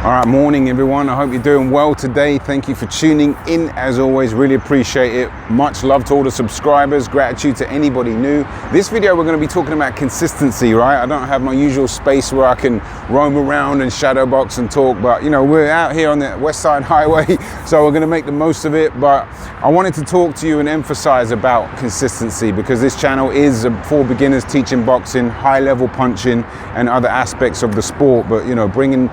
All right, morning everyone. I hope you're doing well today. Thank you for tuning in as always. Really appreciate it. Much love to all the subscribers. Gratitude to anybody new. This video we're going to be talking about consistency, right? I don't have my usual space where I can roam around and shadow box and talk, but you know, we're out here on the West Side Highway, so we're going to make the most of it. But I wanted to talk to you and emphasize about consistency because this channel is for beginners, teaching boxing, high level punching and other aspects of the sport, but you know, bringing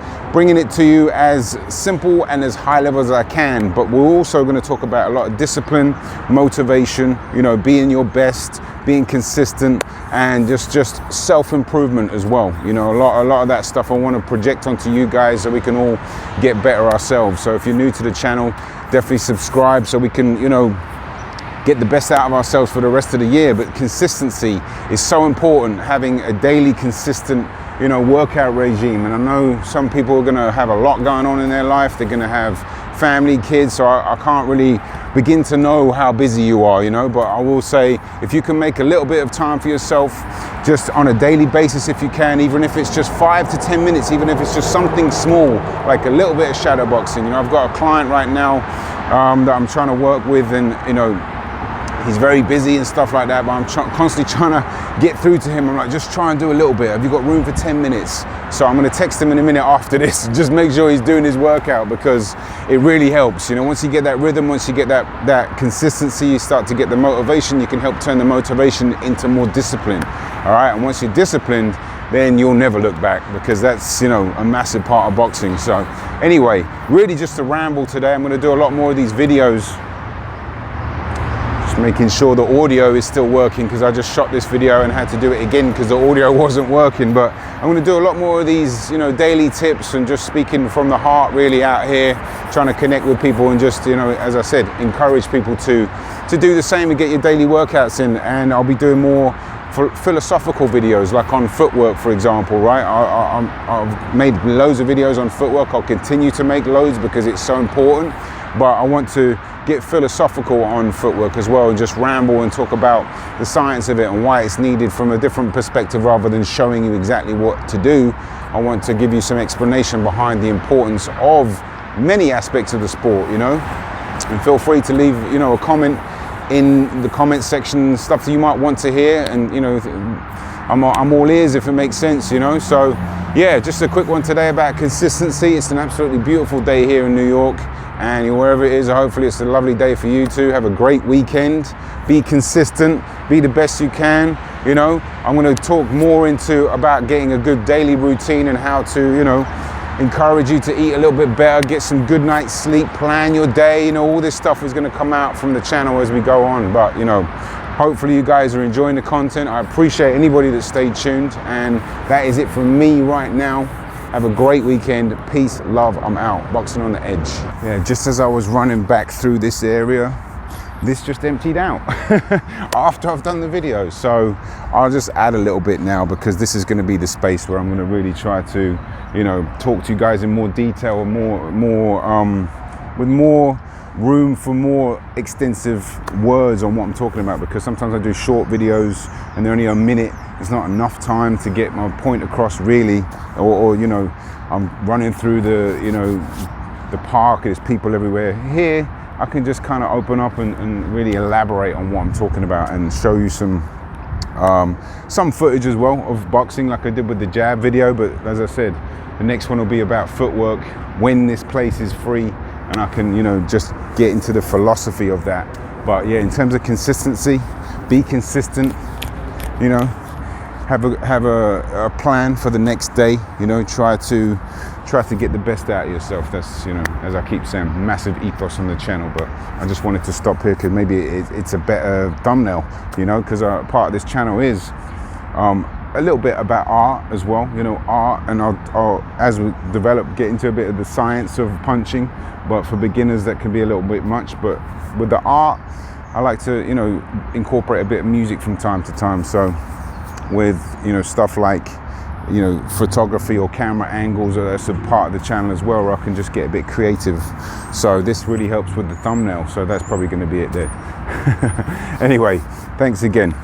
it to you as simple and as high level as I can. But we're also going to talk about a lot of discipline, motivation, you know, being your best, being consistent, and just self-improvement as well. You know, a lot of that stuff I want to project onto you guys so we can all get better ourselves. So if you're new to the channel, definitely subscribe so we can, you know, get the best out of ourselves for the rest of the year. But consistency is so important, having a daily consistent, you know, workout regime. And I know some people are going to have a lot going on in their life. They're going to have family, kids, so I can't really begin to know how busy you are, you know, but I will say if you can make a little bit of time for yourself just on a daily basis, if you can, even if it's just 5 to 10 minutes, even if it's just something small, like a little bit of shadow boxing. You know, I've got a client right now that I'm trying to work with, and you know, he's very busy and stuff like that, but I'm constantly trying to get through to him. I'm like, just try and do a little bit. Have you got room for 10 minutes? So I'm going to text him in a minute after this, just make sure he's doing his workout, because it really helps. You know, once you get that rhythm, once you get that consistency, you start to get the motivation. You can help turn the motivation into more discipline. All right. And once you're disciplined, then you'll never look back, because that's, you know, a massive part of boxing. So anyway, really just a ramble today. I'm going to do a lot more of these videos, making sure the audio is still working, because I just shot this video and had to do it again because the audio wasn't working. But I'm going to do a lot more of these, you know, daily tips and just speaking from the heart, really out here trying to connect with people and just, you know, as I said, encourage people to do the same and get your daily workouts in. And I'll be doing more philosophical videos, like on footwork, for example, right? I've made loads of videos on footwork. I'll continue to make loads because it's so important, but I want to get philosophical on footwork as well, and just ramble and talk about the science of it and why it's needed from a different perspective, rather than showing you exactly what to do. I want to give you some explanation behind the importance of many aspects of the sport, you know. And feel free to leave, you know, a comment in the comment section, stuff that you might want to hear, and you know, I'm all ears if it makes sense, you know. So yeah, just a quick one today about consistency. It's an absolutely beautiful day here in New York, and wherever it is, hopefully it's a lovely day for you too. Have a great weekend. Be consistent, be the best you can. You know, I'm going to talk more about getting a good daily routine and how to, you know, encourage you to eat a little bit better, get some good night's sleep, plan your day. You know, all this stuff is going to come out from the channel as we go on. But you know, hopefully you guys are enjoying the content. I appreciate anybody that stayed tuned, and that is it from me right now. Have a great weekend. Peace, love, I'm out. Boxing on the edge. Yeah, just as I was running back through this area, this just emptied out after I've done the video. So I'll just add a little bit now, because this is going to be the space where I'm going to really try to, you know, talk to you guys in more detail and with more room for more extensive words on what I'm talking about, because sometimes I do short videos and they're only a minute. It's not enough time to get my point across, really, or you know, I'm running through the, you know, the park, there's people everywhere. Here I can just kind of open up and really elaborate on what I'm talking about and show you some footage as well of boxing, like I did with the jab video. But as I said, the next one will be about footwork when this place is free, and I can, you know, just get into the philosophy of that. But yeah, in terms of consistency, be consistent, you know, have a plan for the next day, you know, try to get the best out of yourself. That's, you know, as I keep saying, massive ethos on the channel. But I just wanted to stop here because maybe it's a better thumbnail, you know, because part of this channel is a little bit about art as well, you know, art, and I'll as we get into a bit of the science of punching. But for beginners that can be a little bit much. But with the art, I like to, you know, incorporate a bit of music from time to time. So with, you know, stuff like, you know, photography or camera angles, that's a part of the channel as well, where I can just get a bit creative. So this really helps with the thumbnail. So that's probably going to be it there. Anyway, thanks again.